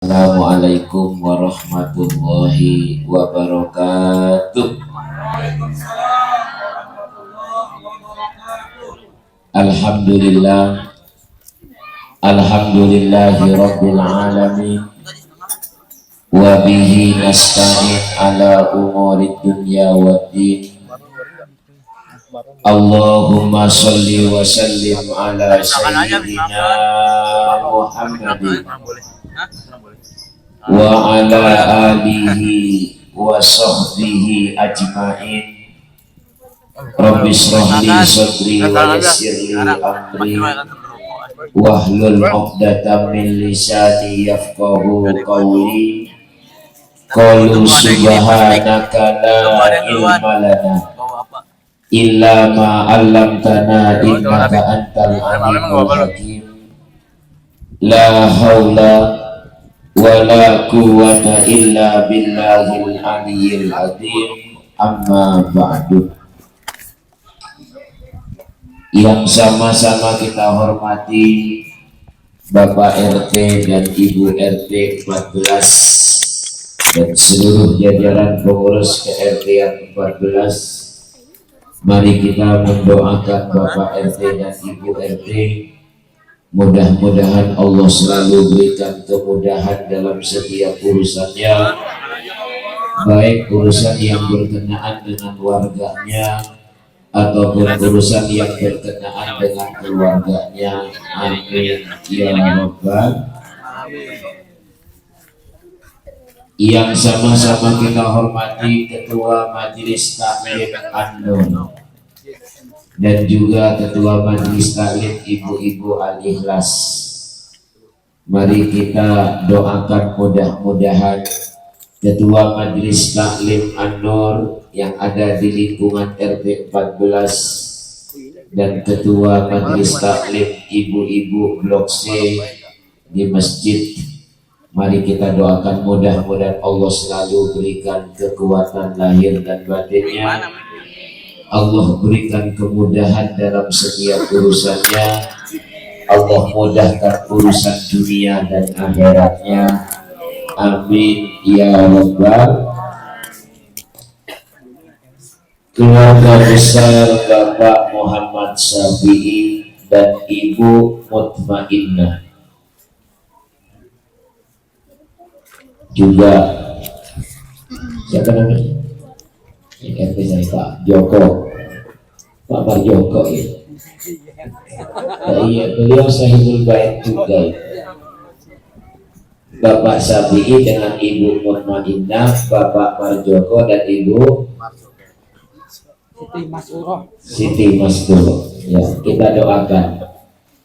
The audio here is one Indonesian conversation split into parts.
Assalamualaikum warahmatullahi wabarakatuh. Alhamdulillah, alhamdulillahi rabbil alamin. Wa bihi nasta'in ala umurid dunya waddin. Allahumma sholli wa sallim ala sayyidina Muhammadin wa ala alihi wa sahbihi ajma'in. Rabbi shrah li sadri wa yassir li amri wahlul 'uqdatam min lisani yafqahu qawli. Qalu subhanaka la ilma lana illa ma 'allamtana innaka antal alimul hakim. La haula wala quwwata illa billahil aliyyil azim. Amma ba'du. Yang sama-sama kita hormati Bapak RT dan Ibu RT 14 dan seluruh jajaran pengurus ke RT yang 14. Mari kita mendoakan Bapak RT dan Ibu RT, mudah-mudahan Allah selalu berikan kemudahan dalam setiap urusannya, baik urusan yang berkenaan dengan warganya ataupun urusan yang berkenaan dengan keluarganya. Amin ya rabbal. Yang sama-sama kita hormati Ketua Majelis Taklim An-Nur dan juga Ketua Majelis Taklim Ibu-Ibu Al-Ikhlas. Mari kita doakan mudah-mudahan Ketua Majelis Taklim An-Nur yang ada di lingkungan RT 14 dan Ketua Majelis Taklim Ibu-Ibu Blok C di masjid, mari kita doakan mudah-mudahan Allah selalu berikan kekuatan lahir dan batinnya. Allah berikan kemudahan dalam setiap urusannya. Allah mudahkan urusan dunia dan akhiratnya. Amin ya rabbal. Keluarga besar Bapak Muhammad Syafi'i dan Ibu Mutmainnah, juga siapa namanya? RT saya Pak Joko, Pak Marjoko ya. Iya, beliau sahibul bait juga. Bapak Syafi'i dengan Ibu Mutmainnah, Bapak Marjoko dan Ibu Siti Masuro. Ya, kita doakan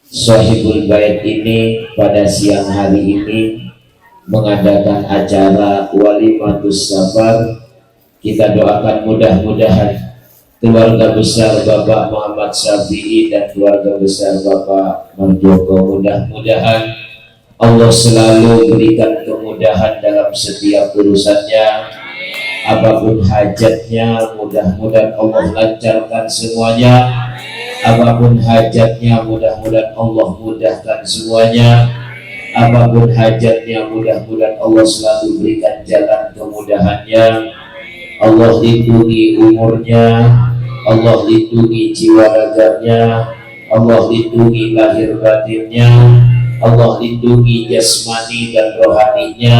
sahibul bait ini pada siang hari ini mengadakan acara walimatus safar. Kita doakan mudah-mudahan keluarga besar Bapak Muhammad Syafi'i dan keluarga besar Bapak Marjoko, mudah-mudahan Allah selalu berikan kemudahan dalam setiap urusannya. Apapun hajatnya, mudah-mudahan Allah lancarkan semuanya. Apapun hajatnya, mudah-mudahan Allah mudahkan semuanya. Apapun hajatnya, mudah-mudahan Allah selalu berikan jalan kemudahannya. Allah lindungi umurnya, Allah lindungi jiwa raganya, Allah lindungi lahir batinnya, Allah lindungi jasmani dan rohaninya,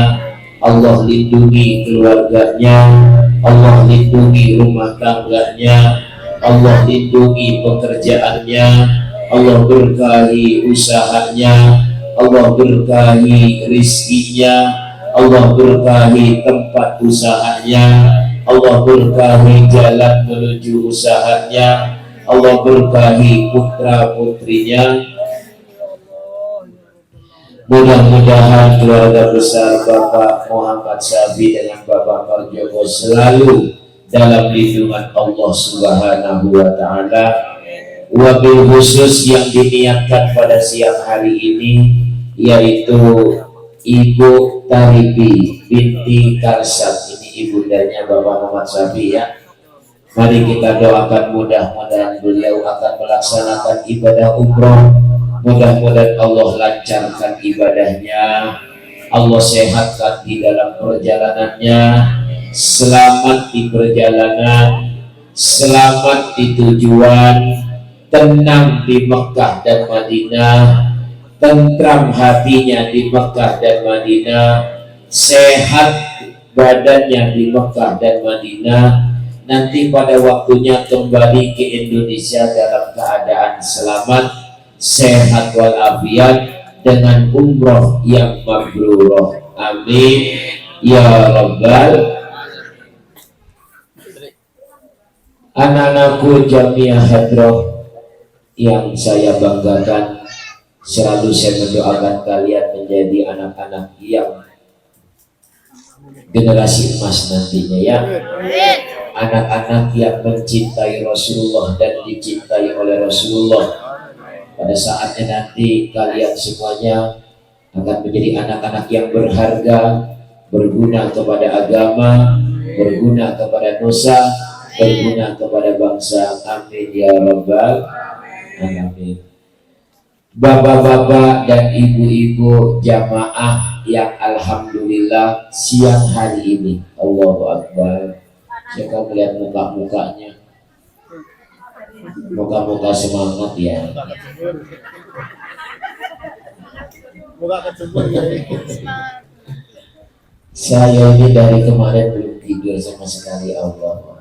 Allah lindungi keluarganya, Allah lindungi rumah tangganya, Allah lindungi pekerjaannya, Allah berkahi usahanya, Allah berkahi rizkinya, Allah berkahi tempat usahanya, Allah berkahi jalan menuju usahanya, Allah berkahi putra putrinya. Mudah-mudahan keluarga besar Bapak Muhammad Syafi'i dengan Bapak Marjoko selalu dalam lindungan Allah Subhanahu wa Ta'ala. Wabil khusus yang diniatkan pada siang hari ini yaitu Ibu Taribi binti Karsat. Ini ibundanya Bapak Muhammad Syafi'i ya. Mari kita doakan mudah-mudahan beliau akan melaksanakan ibadah umroh. Mudah-mudahan Allah lancarkan ibadahnya, Allah sehatkan di dalam perjalanannya, selamat di perjalanan, selamat di tujuan, tenang di Mekah dan Madinah, tentram hatinya di Mekah dan Madinah, sehat badannya di Mekah dan Madinah, nanti pada waktunya kembali ke Indonesia dalam keadaan selamat, sehat walafiat, dengan umroh yang mabrurah. Amin ya rabbal. Anak-anakku jamiah hadroh yang saya banggakan, selalu saya mendoakan kalian menjadi anak-anak yang generasi emas nantinya ya. Anak-anak yang mencintai Rasulullah dan dicintai oleh Rasulullah. Pada saatnya nanti kalian semuanya akan menjadi anak-anak yang berharga, berguna kepada agama, berguna kepada nusa, berguna kepada bangsa. Amin ya rabbal alamin. Bapak-bapak dan ibu-ibu jamaah yang alhamdulillah siang hari ini, Allahu Akbar, saya akan melihat muka-mukanya, muka-muka semangat ya. Saya ini dari kemarin belum tidur sama sekali, Allah.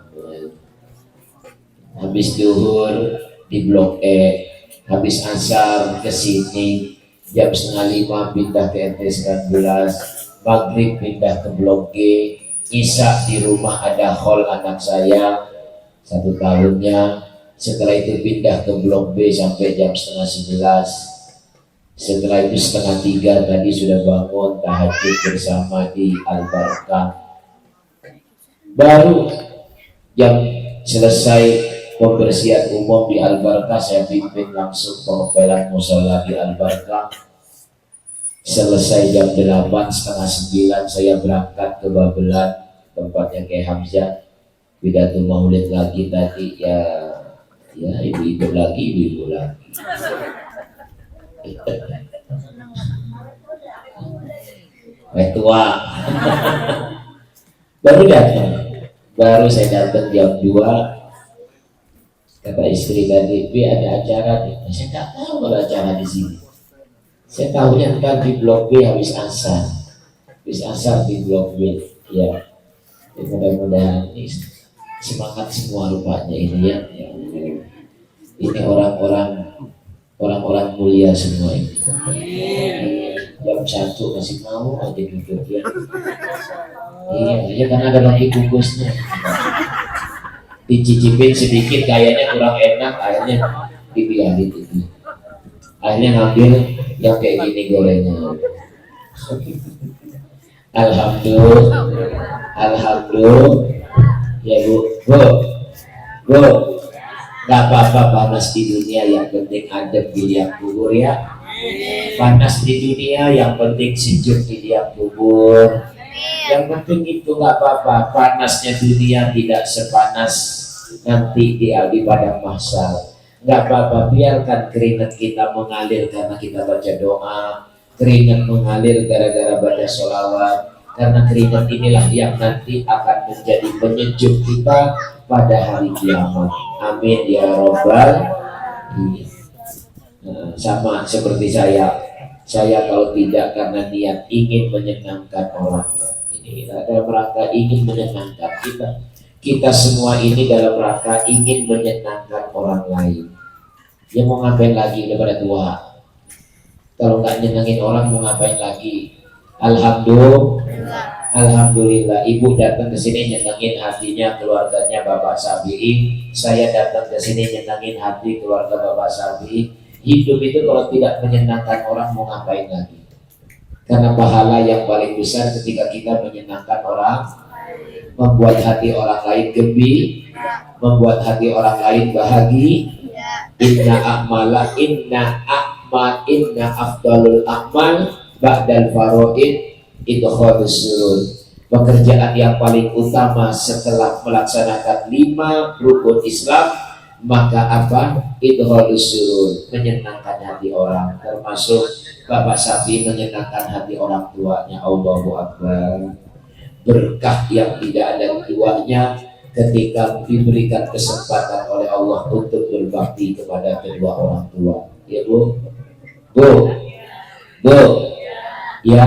Habis duhur di Blok E, habis asar ke sini, jam 4:30 pindah ke RT 19, maghrib pindah ke Blok G, isya di rumah ada hall anak saya 1 tahunnya. Setelah itu pindah ke Blok B sampai jam 10:30. Setelah itu 2:30 tadi sudah bangun tahajud bersama di Al-Barkah. Baru jam selesai pembersihan umum di Al-Barkah, saya pimpin langsung pengepelan musola di Al-Barkah. Selesai jam 8, 8:30 saya berangkat ke Babelan, tempatnya Kiai Hamzah, pidato maulid lagi tadi ya ibu-ibu lagi. Tua baru saya datang jam 2. Kata istri tadi, "Bi ada acara nih." Saya nggak tahu ada acara di sini. Saya tahunya kan di Blok B habis asar di Blok B. Ya, mudah-mudahan ini semangat semua rupanya ini ya. Ini orang-orang mulia semua ini. Jam 1 masih mau aja duduk ya. Iya, karena ada lagi bungkusnya. Dicicipin sedikit kayaknya kurang enak, akhirnya dibiarin itu. Akhirnya ngambil yang kayak gini gorengnya. Alhamdulillah ya Bu, nggak apa-apa panas di dunia, yang penting adem di liang kubur ya. Panas di dunia, yang penting sejuk di liang kubur. Yang penting itu nggak apa-apa. Panasnya dunia tidak sepanas nanti di padang mahsyar. Nggak apa-apa, biarkan keringat kita mengalir karena kita baca doa, keringat mengalir gara-gara baca sholawat, karena keringat inilah yang nanti akan menjadi penyejuk kita pada hari kiamat. Amin ya robbal. Sama seperti saya kalau tidak karena niat ingin menyenangkan orang, ini dalam rangka ingin menyenangkan kita semua ini dalam rangka ingin menyenangkan orang lain. Ya mau ngapain lagi, udah pada tua. Kalau nggak nyenangin orang mau ngapain lagi? Alhamdulillah, ibu datang ke sini nyenangin hatinya keluarganya Bapak Sabi'i. Saya datang ke sini nyenangin hati keluarga Bapak Sabi'i. Hidup itu kalau tidak menyenangkan orang mau ngapain lagi? Karena pahala yang paling besar ketika kita menyenangkan orang, membuat hati orang lain gembira, membuat hati orang lain bahagia. Inna afdalul a'mal ba'dal faraid idkhadus surur. Pekerjaan yang paling utama setelah melaksanakan 5 rukun Islam, maka apa? Idkhadus surur, menyenangkan hati orang, termasuk Bapak sapi menyenangkan hati orang tuanya. Allahu Akbar. Berkah yang tidak ada duanya ketika diberikan kesempatan oleh Allah untuk berbakti kepada kedua orang tua. Ya Bu, Bu, Bu, ya,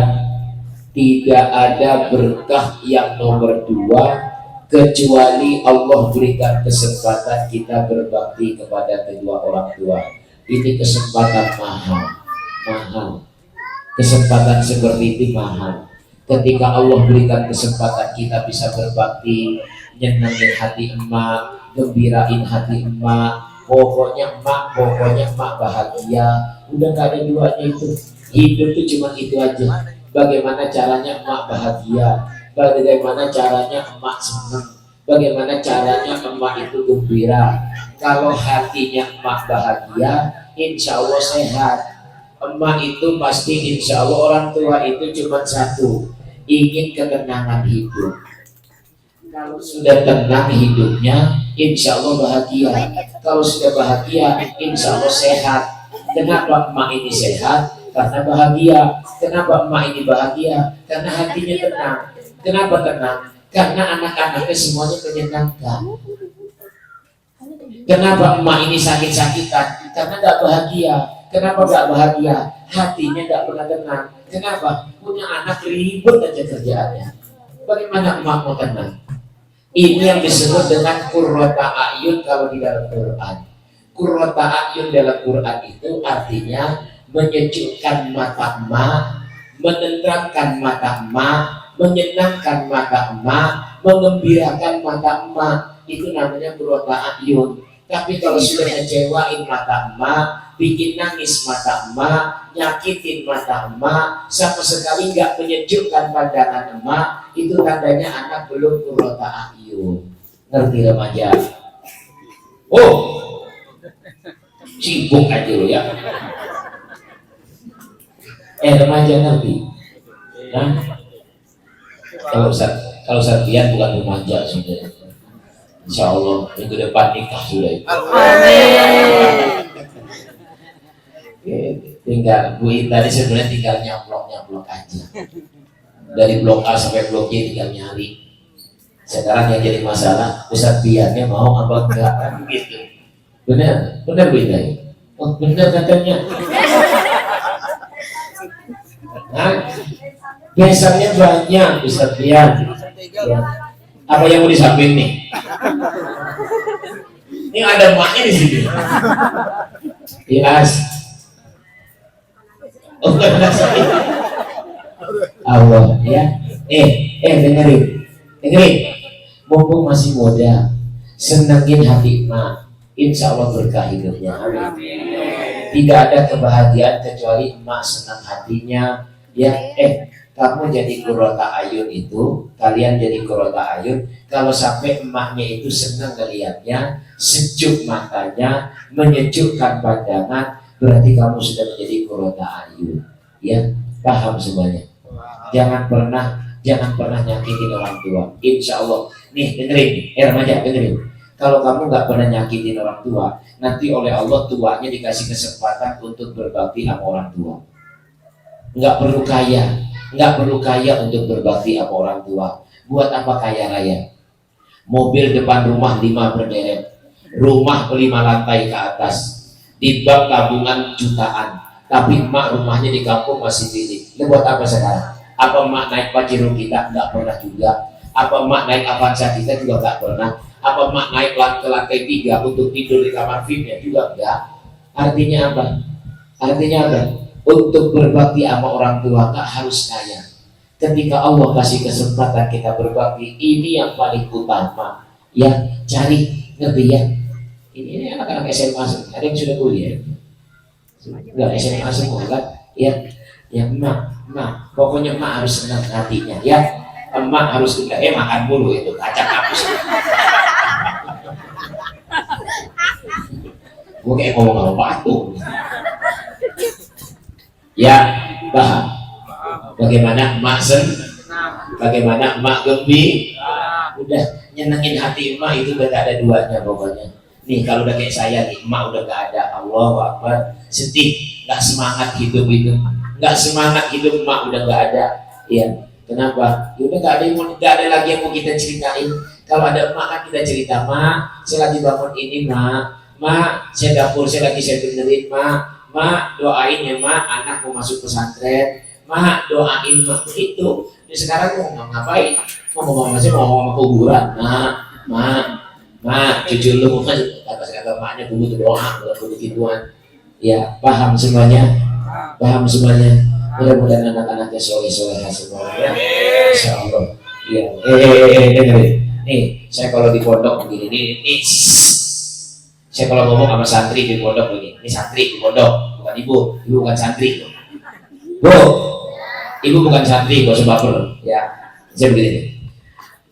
tidak ada berkah yang nomor dua kecuali Allah berikan kesempatan kita berbakti kepada kedua orang tua. Ini kesempatan mahal. Kesempatan seperti ini mahal. Ketika Allah berikan kesempatan kita bisa berbakti, nyenengin hati emak, gembirain hati emak, pokoknya emak bahagia. Udah gak ada duanya itu. Hidup itu cuma itu aja. Bagaimana caranya emak bahagia, bagaimana caranya emak senang, bagaimana caranya emak itu gembira. Kalau hatinya emak bahagia, insya Allah sehat. Emak itu pasti insya Allah, orang tua itu cuma satu, ingin ketenangan hidup. Kalau sudah tenang hidupnya, insya Allah bahagia. Kalau sudah bahagia, insya Allah sehat. Kenapa emak ini sehat? Karena bahagia. Kenapa emak ini bahagia? Karena hatinya tenang. Kenapa tenang? Karena anak-anaknya semuanya menyenangkan. Kenapa emak ini sakit-sakitan? Karena gak bahagia. Kenapa gak bahagia? Hatinya gak pernah tenang. Kenapa? Punya anak ribet aja kerjaannya. Bagaimana emak mau tenang? Ini yang disebut dengan qurrata a'yun kalau di dalam Quran. Qurrata a'yun dalam Quran itu artinya menyejukkan mata emak, menenteramkan mata emak, menyenangkan mata emak, mengembirakan mata emak. Itu namanya qurrata a'yun. Tapi kalau sudah ngecewain mata emak, bikin nangis mata emak, nyakitin mata emak, sama sekali nggak menyejukkan pandangan emak, itu tandanya anak belum qurrata a'yun. Ngerti remaja? Oh, sibuk aja lo ya. Remaja ngerti? Nah, kalau Satria bukan remaja sudah. Insya Allah minggu depan nikah sudah itu. Amin. Tinggal Bu tadi sebenarnya tinggal nyaplok aja. Dari blok A sampai blok G tinggal nyari. Sekarang yang jadi masalah Ustaz Biannya mau apa enggak kan gitu. Benar Bu Indah. Oh benar katanya. Nah, biasanya banyak Ustaz Bian. Ya. Apa yang mau di samping nih? Ini ada emaknya di sini. Yes. Oh, Allah ya. Dengerin. Mumpung masih muda, senangin hati emak. Insya Allah berkah hidupnya. Amin. Tidak ada kebahagiaan kecuali emak senang hatinya. Ya, kamu jadi qurrata a'yun itu, kalian jadi qurrata a'yun kalau sampai emaknya itu senang ngelihatnya, sejuk matanya, menyejukkan pandangan, berarti kamu sudah menjadi qurrata a'yun. Ya, paham semuanya. Jangan pernah nyakitin orang tua. Insya Allah. Nih dengerin, remaja dengerin. Kalau kamu nggak pernah nyakitin orang tua, nanti oleh Allah tuanya dikasih kesempatan untuk berbakti sama orang tua. Nggak perlu kaya untuk berbakti sama orang tua. Buat apa kaya raya? Mobil depan rumah 5 berderet, rumah 5 lantai ke atas, di bank tabungan jutaan, tapi emak rumahnya di kampung masih pilih. Buat apa sekarang? Apa emak naik Pajero kita? Nggak pernah juga. Apa emak naik Avanza kita? Juga nggak pernah. Apa emak naik ke lantai 3 untuk tidur di kamar VIP-nya? Juga enggak. Artinya apa? Untuk berbakti sama orang tua nggak harus kaya. Ketika Allah kasih kesempatan kita berbakti, ini yang paling utama. Ya, cari, ngerti ya? Ini anak-anak SMA, ada yang sudah kuliah. Enggak SMA semua kan? Ya, emak, pokoknya emak harus senang hatinya. Ya, emak harus juga. Makan mulu itu kacang hapus. Gue kayak ngomong apa tuh? Ya, paham. Bagaimana emak bagaimana emak udah nyenengin hati emak itu udah gak ada duanya pokoknya. Nih kalau udah kayak saya nih, emak udah gak ada, Allahu Akbar, sedih, gak semangat hidup itu. nggak semangat hidup mak udah nggak ada. Ya, kenapa? Ya udah nggak ada lagi yang mau kita ceritain. Kalau ada mak kan kita cerita, mak saya lagi bangun ini mak saya dapur saya lagi saya benerin mak doain ya mak anak mau masuk pesantren, mak doain mak begitu. Ini sekarang mau ngapain? Mau masih mau kuburan, mak jujur lu kan kata maknya butuh doa butuh gituan. Ya paham semuanya, mudah-mudahan anak-anaknya soleh-solehah semuanya, insya Allah. Ya, dengerin. Nih, saya kalau di pondok begini, nih, saya kalau ngomong sama santri di pondok begini, ini santri di pondok, bukan ibu bukan santri. Bu, ibu bukan santri, gak usah baper. Ya, saya begini.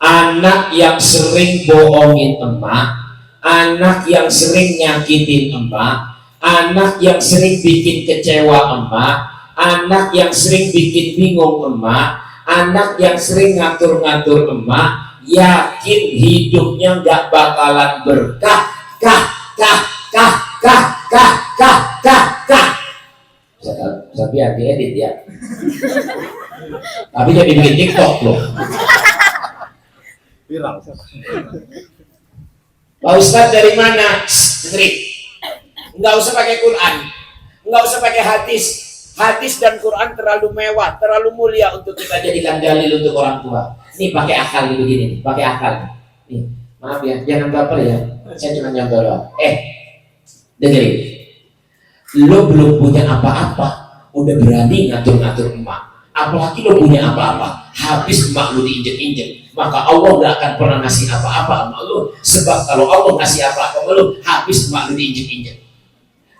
Anak yang sering bohongin emak, anak yang sering nyakitin emak, anak yang sering bikin kecewa emak, anak yang sering bikin bingung emak, anak yang sering ngatur-ngatur emak, yakin hidupnya nggak bakalan berkah. Tapi hati edit ya. Tapi jadi bikin TikTok loh. Viral. Pak Ustadz dari mana? Strik. Nggak usah pakai Quran, nggak usah pakai hadis. Hadis dan Quran terlalu mewah, terlalu mulia untuk kita jadikan dalil untuk orang tua. Nih pakai akal begini, pakai akal. Nih, maaf ya, jangan baper ya. Saya cuma nyontoh doang. Dengerin. Lo belum punya apa-apa, udah berani ngatur-ngatur emak. Apalagi lo punya apa-apa, habis emak lo diinjek-injek. Maka Allah gak akan pernah ngasih apa-apa sama lo. Sebab kalau Allah ngasih apa-apa sama lo, habis emak lo diinjek-injek.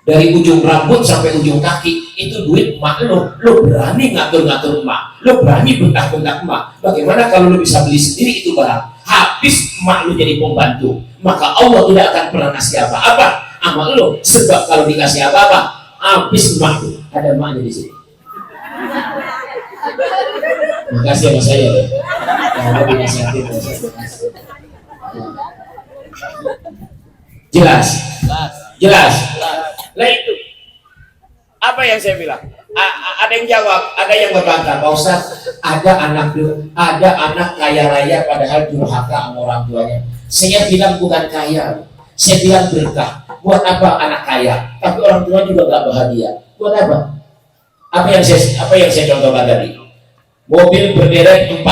Dari ujung rambut sampai ujung kaki itu duit emak lo berani ngatur-ngatur emak, lo berani bentak-bentak emak. Bagaimana kalau lo bisa beli sendiri itu barang, habis emak lo jadi pembantu, maka Allah tidak akan pernah ngasih apa-apa sama lo. Sebab kalau dikasih apa-apa, habis emak lo. Ada emaknya di sini. Makasih sama saya loh. Yang lebih nasihatin jelas. Nah itu apa yang saya bilang? Ada yang jawab, ada yang berbantah. Pak Ustaz, ada anak kaya raya padahal durhaka sama orang tuanya. Saya bilang bukan kaya, saya bilang berkah. Buat apa anak kaya tapi orang tua juga gak bahagia? Buat apa? Apa yang saya contohkan tadi? Mobil berderet 4,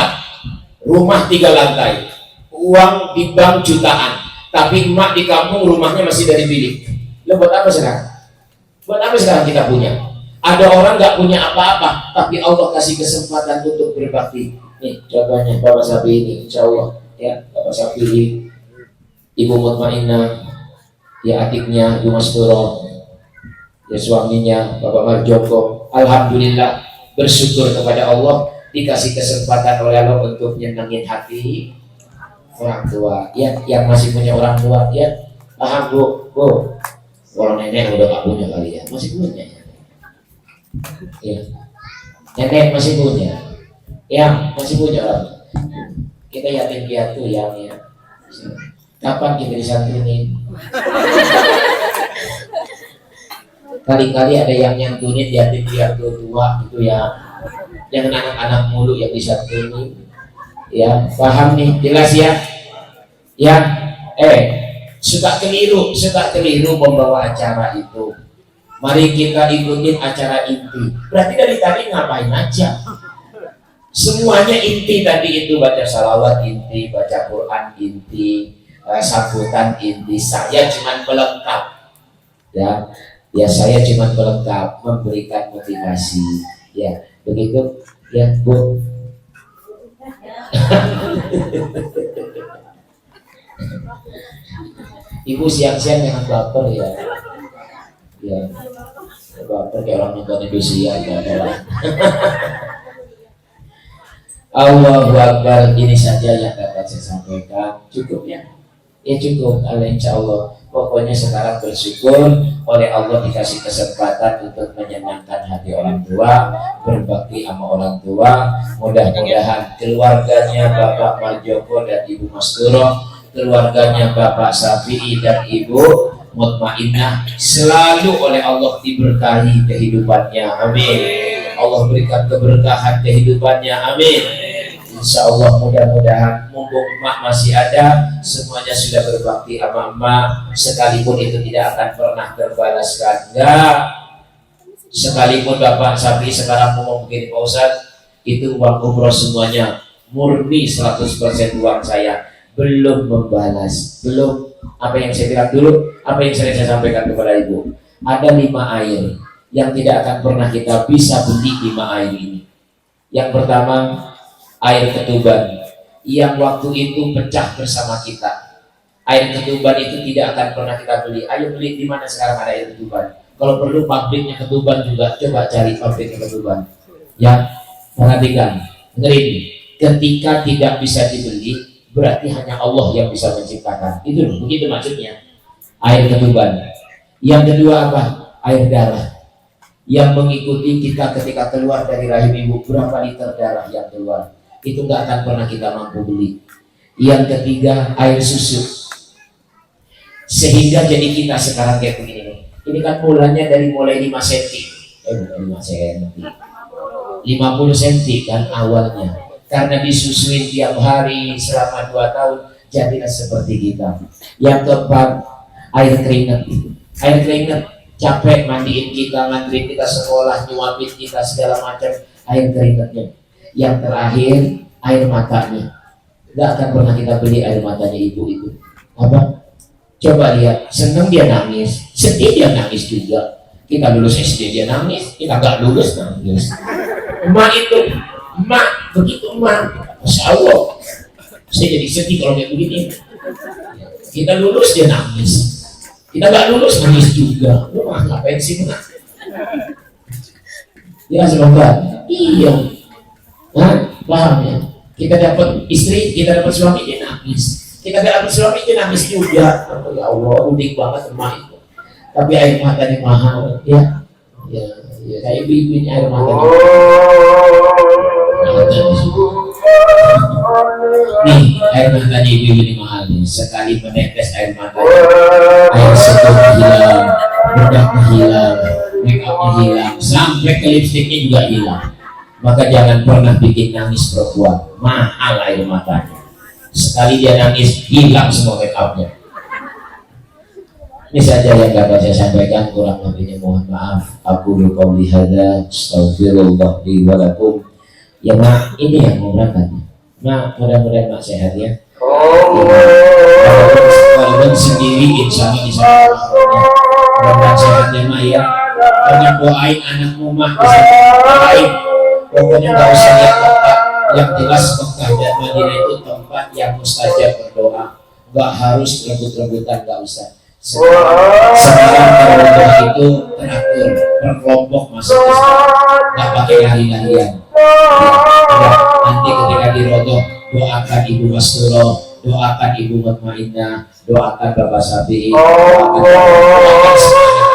rumah 3 lantai, uang di bank jutaan, tapi emak di kampung rumahnya masih dari bilik. Lo buat apa sekarang? Buat apa sekarang kita punya? Ada orang nggak punya apa-apa, tapi Allah kasih kesempatan untuk berbakti. Nih contohnya Bapak Sapi ini, insya Allah ya Bapak Sapi ini, Ibu Mutmainnah, ya adiknya Ibu Masturo, ya suaminya Bapak Marjoko. Alhamdulillah bersyukur kepada Allah dikasih kesempatan oleh Allah untuk nyenengin hati orang tua. Ya yang masih punya orang tua ya paham bu. Kalau nenek udah gak punya kali ya, masih punya ya. Nenek masih punya, ya masih punya orang. Kita yatim piatu ya. Kapan kita disantunin? Kali-kali ada yang nyantunin yatim piatu tua itu ya. Jangan anak-anak mulu yang disantunin. Ya paham nih, jelas ya. Ya, suka keliru membawa acara itu. Mari kita ikutin acara inti. Berarti dari tadi ngapain aja? Semuanya inti tadi itu, baca salawat inti, baca Quran inti, sambutan inti. Saya cuma pelengkap. Ya saya cuma pelengkap, memberikan motivasi. Ya, begitu ya, Bu. Ibu siang-siang jangan baper ya. Ya, baper kayak orang nonton Indonesia ya. Allahu Akbar. Ini saja yang dapat saya sampaikan. Cukup ya? Ya cukup. Insya Allah. Pokoknya sekarang bersyukur oleh Allah dikasih kesempatan untuk menyenangkan hati orang tua, berbakti sama orang tua. Mudah-mudahan keluarganya Bapak Marjoko dan Ibu Masturo, keluarganya Bapak Safi'i dan Ibu Mutmainnah selalu oleh Allah diberkahi kehidupannya. Amin. Allah berikan keberkahan kehidupannya, amin. Insya Allah mudah-mudahan mumpung emak masih ada, semuanya sudah berbakti sama emak, sekalipun itu tidak akan pernah terbalaskan. Enggak, sekalipun Bapak Sapi sekarang mau begini Pak Ustadz, itu uang umroh semuanya murni 100% uang saya, belum membalas, belum apa yang saya bilang dulu, apa yang saya sampaikan kepada ibu. Ada 5 air yang tidak akan pernah kita bisa beli 5 air ini. Yang pertama, air ketuban yang waktu itu pecah bersama kita. Air ketuban itu tidak akan pernah kita beli. Ayo beli di mana sekarang ada air ketuban? Kalau perlu pabriknya ketuban juga, coba cari pabriknya ketuban. Ya, perhatikan. Ngeri, ketika tidak bisa dibeli, berarti hanya Allah yang bisa menciptakan. Itu begitu maksudnya. Air ketuban. Yang kedua apa? Air darah. Yang mengikuti kita ketika keluar dari rahim ibu, berapa liter darah yang keluar, itu nggak akan pernah kita mampu beli. Yang ketiga, air susu. Sehingga jadi kita sekarang kayak begini. Ini kan mulanya dari mulai 5 cm, bukan 5 cm, 50 cm kan awalnya. Karena disusuin tiap hari selama 2 tahun, jadilah seperti kita. Yang keempat, air keringat. Air keringat, capek mandiin kita, nganterin kita sekolah, nyuapin kita segala macam, air keringatnya. Yang terakhir, air matanya. Gak akan pernah kita beli air matanya ibu itu. Apa? Coba lihat, senang dia nangis, sedih dia nangis juga. Kita lulus SD dia nangis, kita gak lulus nangis. Emak itu, emak, begitu emak, Masya Allah. Saya jadi sedih kalau kayak begini. Kita lulus dia nangis, kita gak lulus nangis juga. Lu mah ngapain sih emak? Ya semoga, iya. Nah, paham ya? Kita dapat istri, kita dapat suami, dia nangis. Kita dapat suami, dia nangis juga. Oh, ya Allah, unik banget emak itu. Tapi air matanya mahal, ya. Ya, kayak ibu-ibunya air matanya. Nih, air matanya ibu ini mahal nih. Sekali menetes air matanya, air sedotan hilang, bedaknya hilang, make upnya hilang, sampai ke lipstiknya juga hilang. Maka jangan pernah bikin nangis perempuan, mahal air matanya. Sekali dia nangis, hilang semua make upnya. Ini saja yang dapat saya sampaikan, kurang lebihnya mohon maaf. Aku qouli hadza, astaghfirullah li wa lakum. Ya mak, ini yang mau berangkat. Mak, mudah-mudahan mak sehat ya. Walaupun sendiri, insya Allah di sana. Mudah-mudahan sehat ya mak ya. Jangan doain anakmu mak, doain. Pokoknya nggak usah lihat tempat, yang jelas Mekah dan Madinah itu tempat yang mustajab berdoa. Nggak harus rebut-rebutan, nggak usah. Sekarang kalau itu teratur berkelompok masuk ke sana, nggak pakai lari-larian. Ya, nanti ketika dirodoh, doakan Ibu Masturo, doakan Ibu Mutmainnah, doakan Bapak Sapi, doakan semuanya,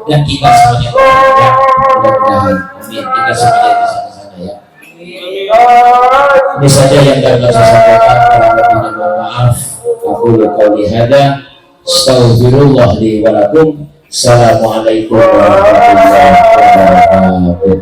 dan kita semuanya ya, mudah-mudahan amin, kita semuanya di sana ya. Ini saja yang dapat saya sampaikan, kurang lebihnya mohon maaf. Aku qouli hadza, astaghfirullah li wa lakum. Assalamualaikum warahmatullahi wabarakatuh.